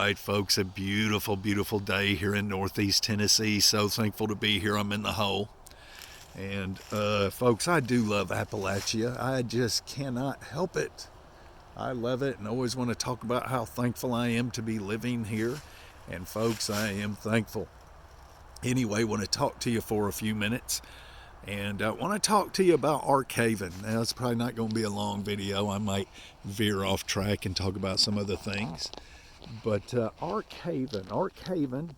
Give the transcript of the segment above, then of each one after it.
right, folks, a beautiful, beautiful day here in Northeast Tennessee. So thankful to be here. I'm in the hole. And, folks, I do love Appalachia. I just cannot help it. I love it and always want to talk about how thankful I am to be living here. And, folks, I am thankful. Anyway, want to talk to you for a few minutes. And I want to talk to you about Arkhaven. Now, it's probably not going to be a long video. I might veer off track and talk about some other things. But Arkhaven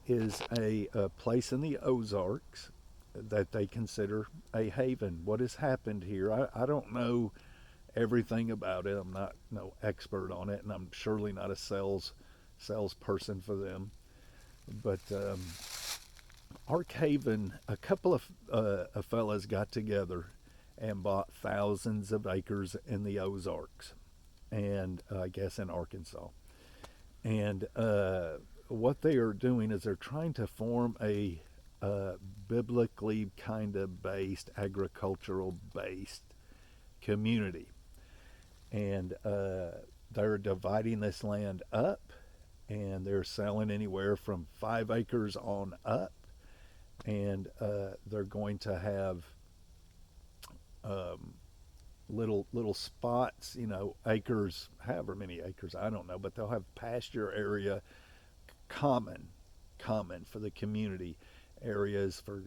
is a place in the Ozarks that they consider a haven. What has happened here, I don't know everything about it. I'm not no expert on it, and I'm surely not a salesperson for them. But Arkhaven, a couple of fellas got together and bought thousands of acres in the Ozarks, and I guess in Arkansas. And what they are doing is they're trying to form a biblically kind of based, agricultural based community. And they're dividing this land up, and they're selling anywhere from 5 acres on up. And they're going to have little spots, acres, however many acres, I don't know, but they'll have pasture area common for the community, areas for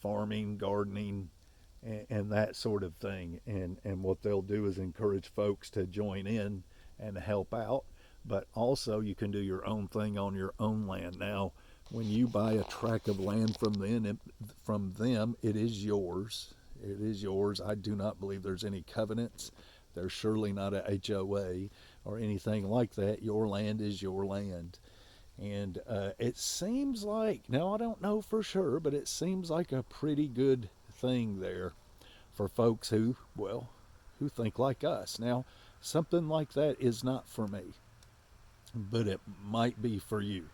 farming, gardening, and that sort of thing. And what they'll do is encourage folks to join in and help out, but also you can do your own thing on your own land. Now, when you buy a tract of land from them, it is yours. It is yours. I do not believe there's any covenants. There's surely not a HOA or anything like that. Your land is your land. And it seems like, now I don't know for sure, but it seems like a pretty good thing there for folks who think like us. Now, something like that is not for me, but it might be for you.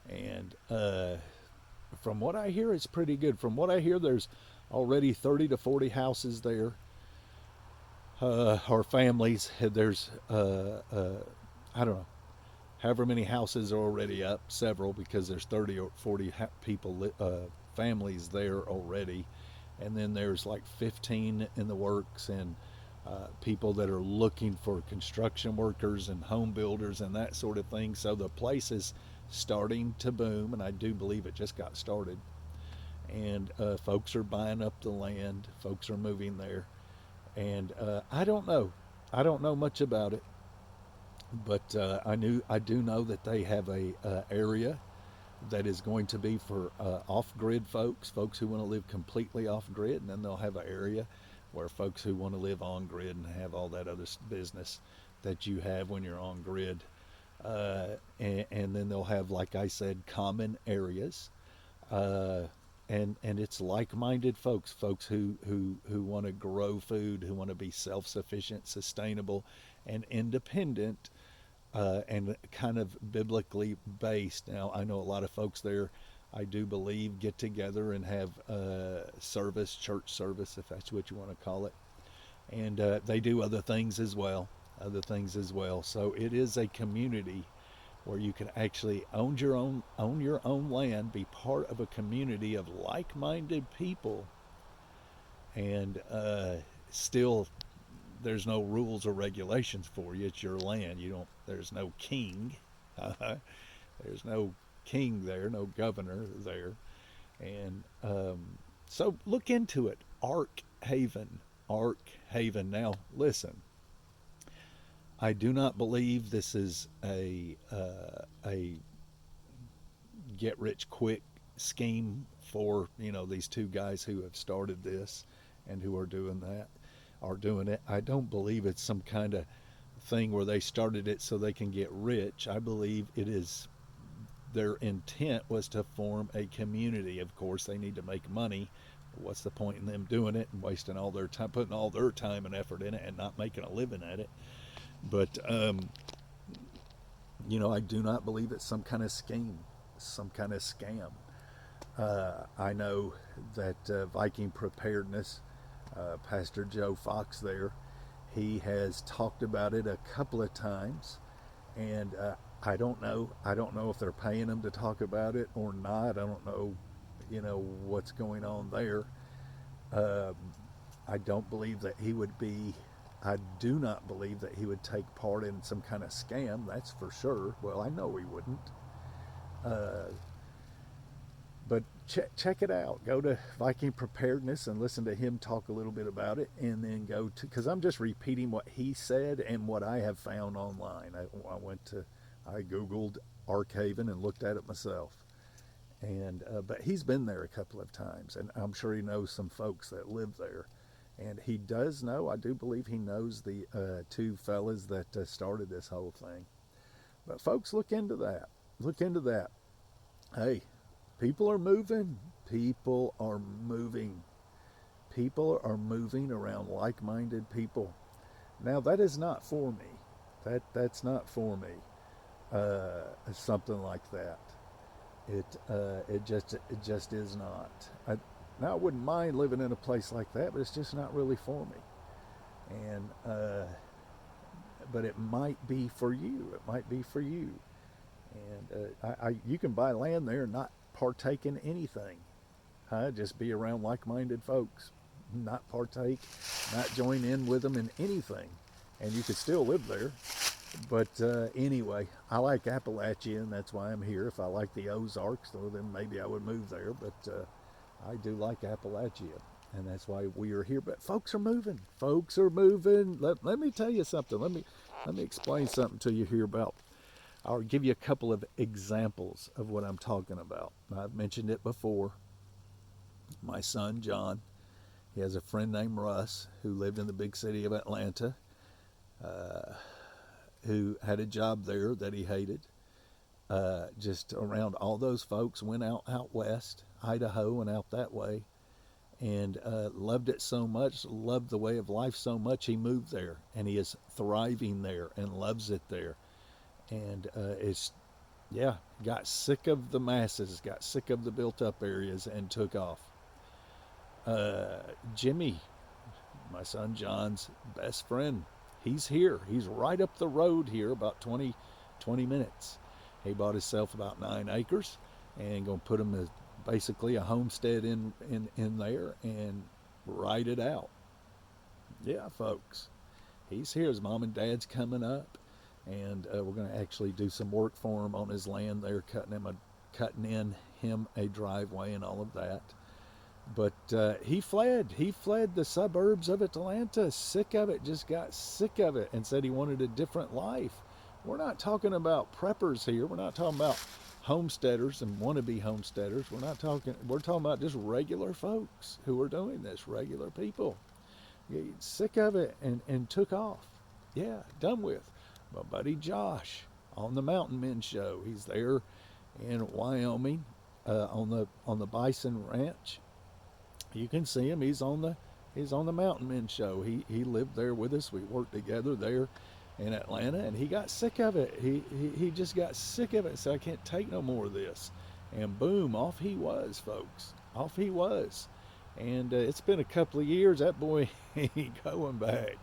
And from what I hear, it's pretty good. From what I hear, there's already 30 to 40 houses there, or families. There's, I don't know, however many houses are already up, several, because there's 30 or 40 people, families there already. And then there's like 15 in the works, and people that are looking for construction workers and home builders and that sort of thing. So the place is starting to boom, and I do believe it just got started. And folks are buying up the land, folks are moving there. And I don't know much about it, but I do know that they have a area that is going to be for off-grid folks who want to live completely off-grid, and then they'll have an area where folks who want to live on-grid and have all that other business that you have when you're on-grid. And then they'll have, like I said, common areas, and it's like-minded folks who want to grow food, who want to be self-sufficient, sustainable, and independent, and kind of biblically based. Now, I know a lot of folks there, I do believe, get together and have church service, if that's what you want to call it, and they do other things as well. So it is a community where you can actually own your own land, be part of a community of like-minded people, and still there's no rules or regulations for you. It's your land. There's no king. There's no king there, no governor there. And so look into it. Arkhaven. Now, listen. I do not believe this is a get rich quick scheme for these two guys who have started this and who are doing it. I don't believe it's some kind of thing where they started it so they can get rich. I believe it is their intent was to form a community. Of course, they need to make money. What's the point in them doing it and wasting all their time, putting all their time and effort in it, and not making a living at it? But I do not believe it's some kind of scheme, some kind of scam. I know that Viking Preparedness, Pastor Joe Fox there, he has talked about it a couple of times, and I don't know. I don't know if they're paying him to talk about it or not. I don't know, what's going on there. Um, I don't believe that he would be. I do not believe that he would take part in some kind of scam. That's for sure. Well, I know he wouldn't. Uh, but check it out. Go to Viking Preparedness and listen to him talk a little bit about it, and then go to, because I'm just repeating what he said and what I have found online. I googled Arkhaven and looked at it myself, and but he's been there a couple of times, and I'm sure he knows some folks that live there, and he does know. I do believe he knows the two fellas that started this whole thing. But folks, look into that. Look into that. Hey, people are moving. People are moving. People are moving around like-minded people. Now that is not for me. That's not for me. Something like that. It just is not. Now I wouldn't mind living in a place like that, but it's just not really for me. And but it might be for you. It might be for you. And you can buy land there and not partake in anything. Just be around like-minded folks, not partake, not join in with them in anything, and you could still live there. But anyway, I like Appalachia, and that's why I'm here. If I like the Ozarks, well, then maybe I would move there. But I do like Appalachia, and that's why we are here. But folks are moving. Folks are moving. Let me tell you something. Let me explain something to you here about. I'll give you a couple of examples of what I'm talking about. I've mentioned it before. My son John, he has a friend named Russ who lived in the big city of Atlanta, uh, who had a job there that he hated. Just around all those folks, went out west, Idaho, and out that way, and loved it so much, loved the way of life so much, he moved there, and he is thriving there and loves it there. And it's, yeah, got sick of the masses, got sick of the built up areas, and took off. Jimmy, my son John's best friend, he's here. He's right up the road here, about 20 minutes. He bought himself about 9 acres and going to put him as basically a homestead in there and ride it out. Yeah, folks, he's here. His mom and dad's coming up, and we're going to actually do some work for him on his land there, cutting in him a driveway and all of that. But he fled. He fled the suburbs of Atlanta, sick of it, just got sick of it, and said he wanted a different life. We're not talking about preppers here. We're not talking about homesteaders and wannabe homesteaders. We're talking about just regular folks who are doing this, regular people. Sick of it and took off. Yeah, done with. My buddy Josh on the Mountain Men show. He's there in Wyoming on the Bison Ranch. You can see him. He's on the Mountain Men show. He lived there with us. We worked together there in Atlanta, and he got sick of it. He just got sick of it. So I can't take no more of this. And boom, off he was, folks. Off he was. And it's been a couple of years. That boy ain't going back.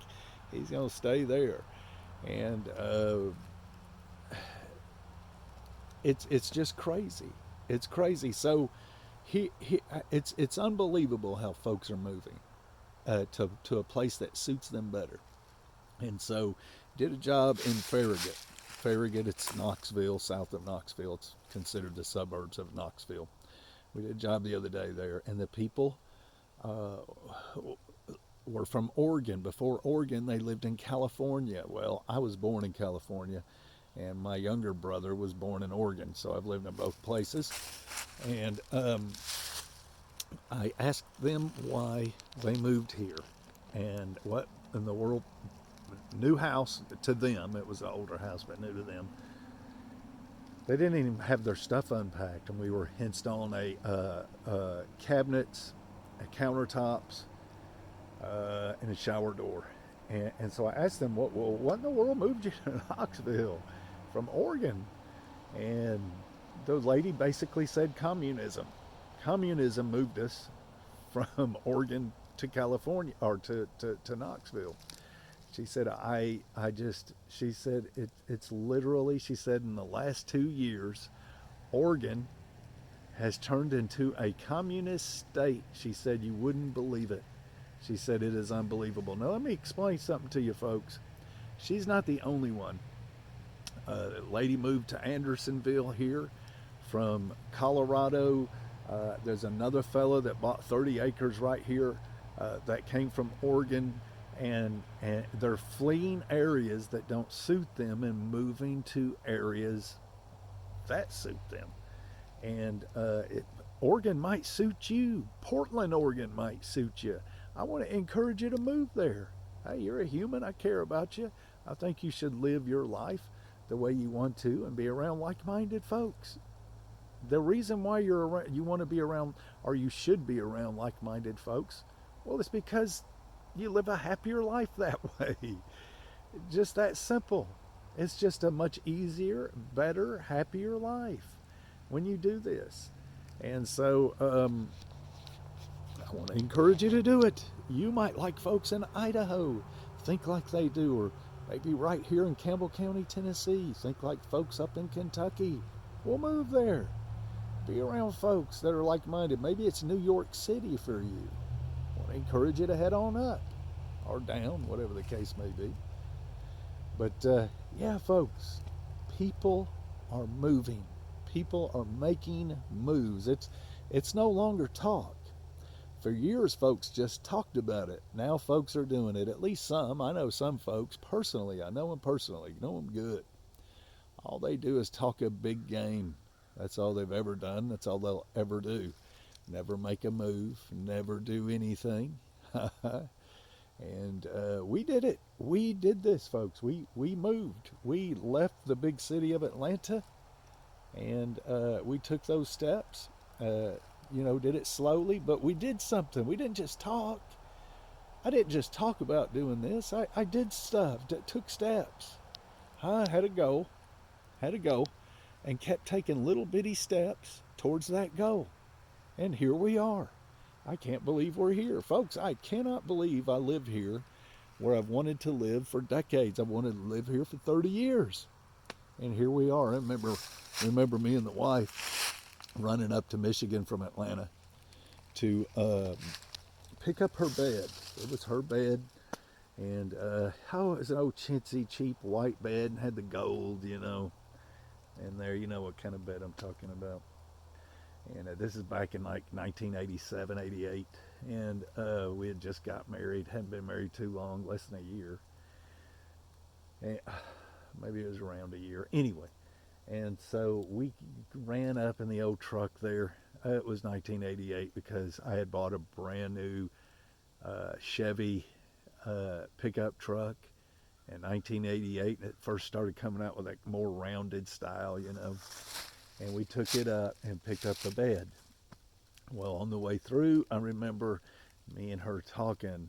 He's gonna stay there. And it's just crazy. It's crazy. So it's unbelievable how folks are moving to a place that suits them better. And so did a job in Farragut. Farragut, it's Knoxville, south of Knoxville. It's considered the suburbs of Knoxville. We did a job the other day there, and the people uh, were from Oregon. Before Oregon, they lived in California. Well, I was born in California, and my younger brother was born in Oregon, so I've lived in both places. And I asked them why they moved here and what in the world. New house to them, it was an older house, but new to them. They didn't even have their stuff unpacked, and we were installed cabinets, countertops, and a shower door. And so I asked them, what in the world moved you to Knoxville from Oregon? And the lady basically said communism. Communism moved us from Oregon to California, or to Knoxville. She said, she said, it's literally, she said, in the last 2 years, Oregon has turned into a communist state. She said, you wouldn't believe it. She said, it is unbelievable. Now, let me explain something to you folks. She's not the only one. A lady moved to Andersonville here from Colorado. There's another fellow that bought 30 acres right here that came from Oregon, and they're fleeing areas that don't suit them and moving to areas that suit them. And Oregon might suit you. Portland, Oregon might suit you. I want to encourage you to move there. Hey, you're a human. I care about you. I think you should live your life the way you want to and be around like-minded folks. The reason why you want to be around, or you should be around like-minded folks, well, it's because you live a happier life that way. Just that simple. It's just a much easier, better, happier life when you do this. And so I want to encourage you to do it. You might like folks in Idaho, think like they do, or maybe right here in Campbell County, Tennessee, think like folks up in Kentucky. We'll move there. Be around folks that are like-minded. Maybe it's New York City for you. I want to encourage you to head on up or down, whatever the case may be. But yeah, folks, people are moving. People are making moves. It's no longer talk. For years, folks just talked about it. Now folks are doing it, at least some. I know some folks personally. I know them personally. Know them good. All they do is talk a big game. That's all they've ever done. That's all they'll ever do. Never make a move. Never do anything. And we did it. We did this, folks. We moved. We left the big city of Atlanta, and we took those steps. Did it slowly, but we did something. We didn't just talk. I didn't just talk about doing this. I did stuff, took steps. Had a goal, and kept taking little bitty steps towards that goal. And here we are. I can't believe we're here. Folks, I cannot believe I live here where I've wanted to live for decades. I've wanted to live here for 30 years. And here we are. I remember me and the wife running up to Michigan from Atlanta to pick up her bed. It was her bed, and it was an old chintzy, cheap white bed, and had the gold, and there, what kind of bed I'm talking about. And this is back in like 1987, 88, and we had just got married, hadn't been married too long, less than a year, and maybe it was around a year, anyway. And so we ran up in the old truck there. It was 1988 because I had bought a brand new Chevy pickup truck in 1988. It first started coming out with that more rounded style, And we took it up and picked up the bed. Well, on the way through, I remember me and her talking,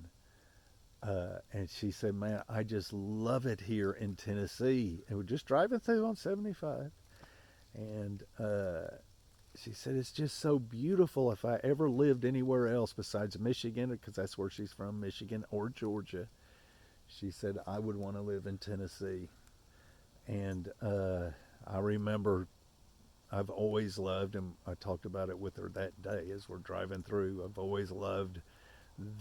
and she said, man, I just love it here in Tennessee. And we're just driving through on 75. And she said, it's just so beautiful. If I ever lived anywhere else besides Michigan, because that's where she's from, Michigan or Georgia, she said, I would want to live in Tennessee. And I remember I've always loved, and I talked about it with her that day as we're driving through, I've always loved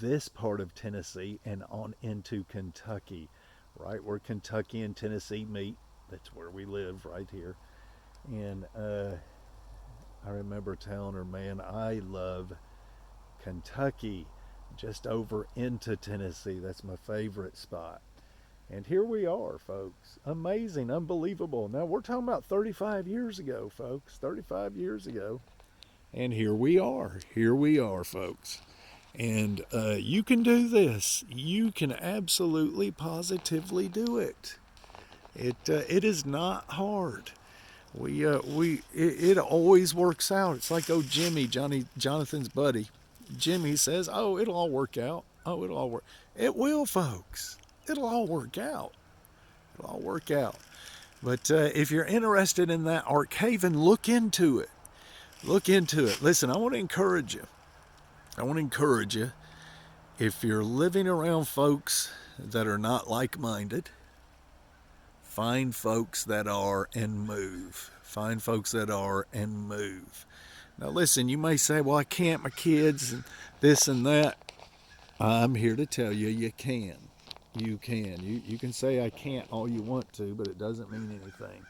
this part of Tennessee and on into Kentucky, right where Kentucky and Tennessee meet. That's where we live, right here. And I remember telling her, man, I love Kentucky, just over into Tennessee. That's my favorite spot. And here we are, folks. Amazing, unbelievable. Now, we're talking about 35 years ago, folks. 35 years ago. And here we are. Here we are, folks. And you can do this. You can absolutely, positively do it. It is not hard. It always works out. It's like old Jimmy, Jonathan's buddy. Jimmy says, oh, it'll all work out. Oh, it'll all work. It will, folks. It'll all work out. It'll all work out. But if you're interested in that Arkhaven, look into it. Look into it. Listen, I want to encourage you. If you're living around folks that are not like-minded. Find folks that are and move. Find folks that are and move. Now, listen, you may say, well, I can't, my kids, and this and that. I'm here to tell you, you can. You can. You can say I can't all you want to, but it doesn't mean anything.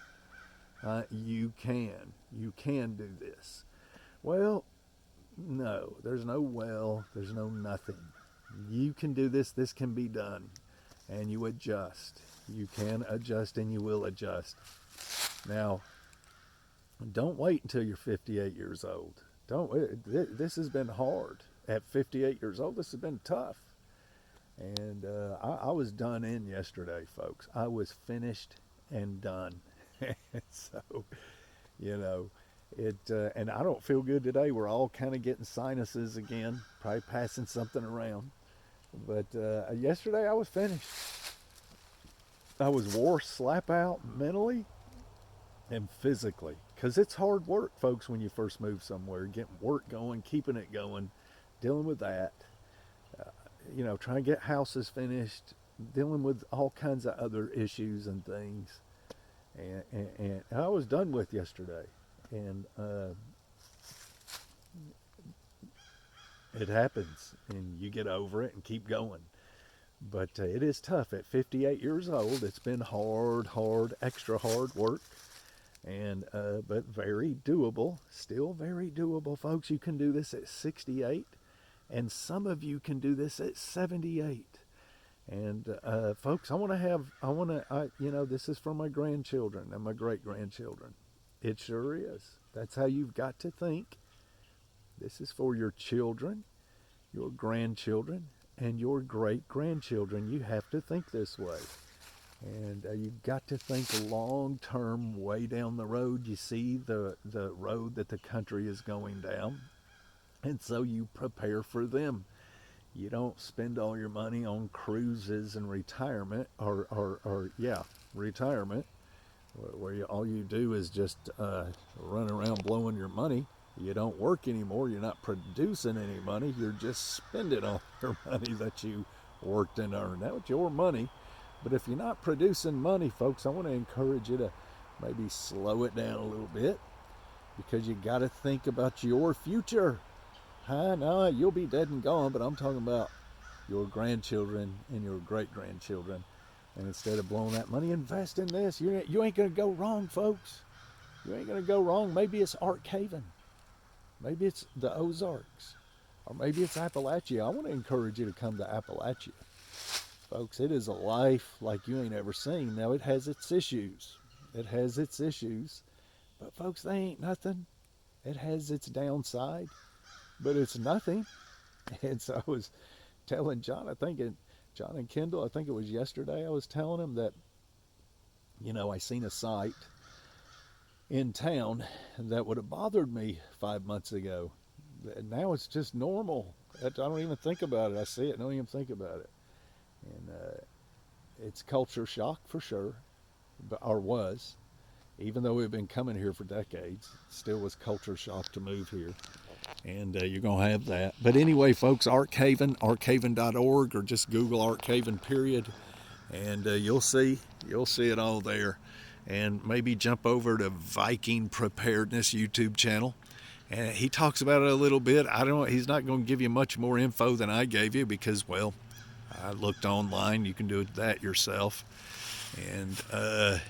You can. You can do this. Well, no. There's no well. There's no nothing. You can do this. This can be done. And you adjust. You can adjust and you will adjust. Now, don't wait until you're 58 years old. This has been hard. At 58 years old, this has been tough. And I was done in yesterday, folks. I was finished and done. So, and I don't feel good today. We're all kind of getting sinuses again, probably passing something around. But yesterday I was finished. I was wore slap out mentally and physically, because it's hard work, folks, when you first move somewhere, getting work going, keeping it going, dealing with that, trying to get houses finished, dealing with all kinds of other issues and things. And I was done with yesterday. And it happens, and you get over it and keep going. But it is tough. At 58 years old, it's been hard, extra hard work. And but very doable, still very doable, folks. You can do this at 68, and some of you can do this at 78. And folks, this is for my grandchildren and my great grandchildren. It sure is. That's how you've got to think. This is for your children, your grandchildren, and your great grandchildren. You have to think this way. And you've got to think long term, way down the road. You see the road that the country is going down. And so you prepare for them. You don't spend all your money on cruises and retirement, retirement, where all you do is just run around blowing your money. You don't work anymore. You're not producing any money. You're just spending all your money that you worked and earned. That was your money. But if you're not producing money, folks, I want to encourage you to maybe slow it down a little bit, because you got to think about your future. No, you'll be dead and gone, but I'm talking about your grandchildren and your great-grandchildren. And instead of blowing that money, invest in this. You ain't going to go wrong, folks. You ain't going to go wrong. Maybe it's Arkhaven. Maybe it's the Ozarks. Or maybe it's Appalachia. I want to encourage you to come to Appalachia. Folks, it is a life like you ain't ever seen. Now, it has its issues. But, folks, they ain't nothing. It has its downside, but it's nothing. And so I was telling John and Kendall, I think it was yesterday, I was telling them that, I seen a site in town that would have bothered me 5 months ago. Now it's just normal. I don't even think about it. I see it, don't even think about it. And it's culture shock for sure, or was. Even though we've been coming here for decades, still was culture shock to move here. And you're going to have that. But anyway, folks, Arkhaven, arkhaven.org, or just Google Arkhaven, period. And you'll see it all there. And maybe jump over to Viking Preparedness YouTube channel. And he talks about it a little bit. He's not going to give you much more info than I gave you, because, well, I looked online. You can do that yourself. And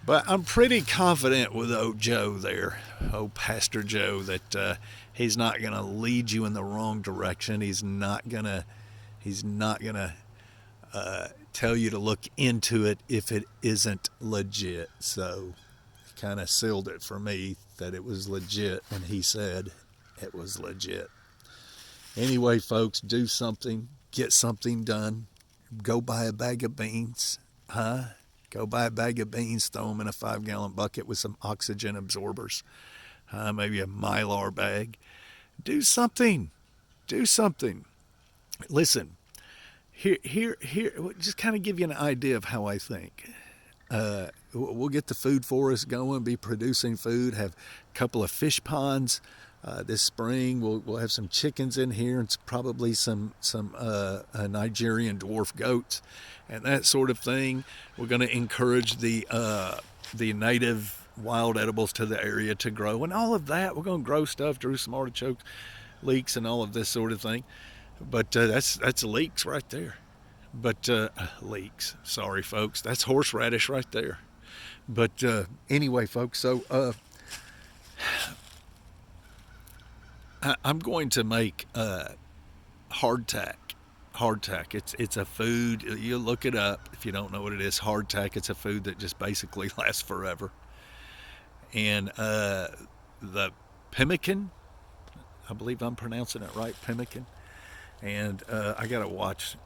but I'm pretty confident with old Joe there, old Pastor Joe, that he's not going to lead you in the wrong direction. He's not going to tell you to look into it if it isn't legit. So he kind of sealed it for me that it was legit when he said it was legit. Anyway, folks, do something. Get something done. Go buy a bag of beans. Go buy a bag of beans, throw them in a 5-gallon bucket with some oxygen absorbers. Maybe a Mylar bag. Do something. Listen, here, just kind of give you an idea of how I think. We'll get the food forest going, be producing food, have a couple of fish ponds. This spring we'll have some chickens in here and probably some Nigerian dwarf goats and that sort of thing. We're going to encourage the native wild edibles to the area to grow and all of that. We're going to grow stuff, drew some artichoke leeks and all of this sort of thing. But that's leeks right there. But leeks, sorry folks, that's horseradish right there. But anyway, folks, so I'm going to make hardtack. Hardtack. It's a food. You look it up if you don't know what it is. Hardtack. It's a food that just basically lasts forever. And the pemmican. I believe I'm pronouncing it right. Pemmican. And I got to watch.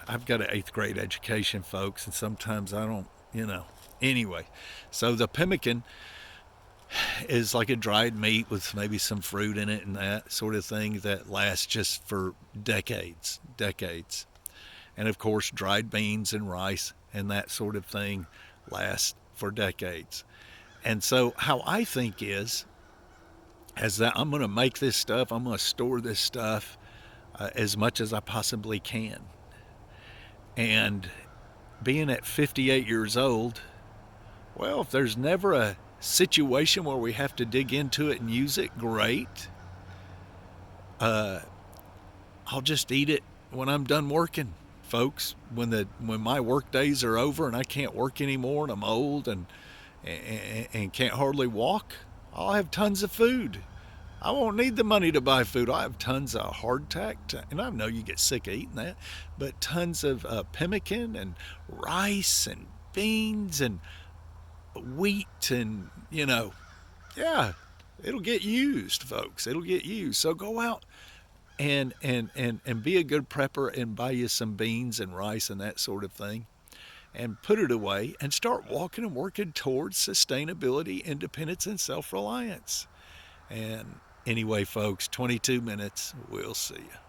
I've got an 8th grade education, folks, and sometimes I don't. Anyway, so the pemmican is like a dried meat with maybe some fruit in it and that sort of thing that lasts just for decades. And of course, dried beans and rice and that sort of thing lasts for decades. And so how I think is that I'm going to make this stuff, I'm going to store this stuff as much as I possibly can. And being at 58 years old, well, if there's never a situation where we have to dig into it and use it, great. I'll just eat it when I'm done working, folks. When my work days are over and I can't work anymore and I'm old and can't hardly walk, I'll have tons of food. I won't need the money to buy food. I have tons of hardtack, and I know you get sick of eating that, but tons of pemmican and rice and beans and wheat and, yeah, it'll get used, folks. It'll get used. So go out and be a good prepper and buy you some beans and rice and that sort of thing and put it away and start walking and working towards sustainability, independence, and self-reliance. And anyway, folks, 22 minutes. We'll see you.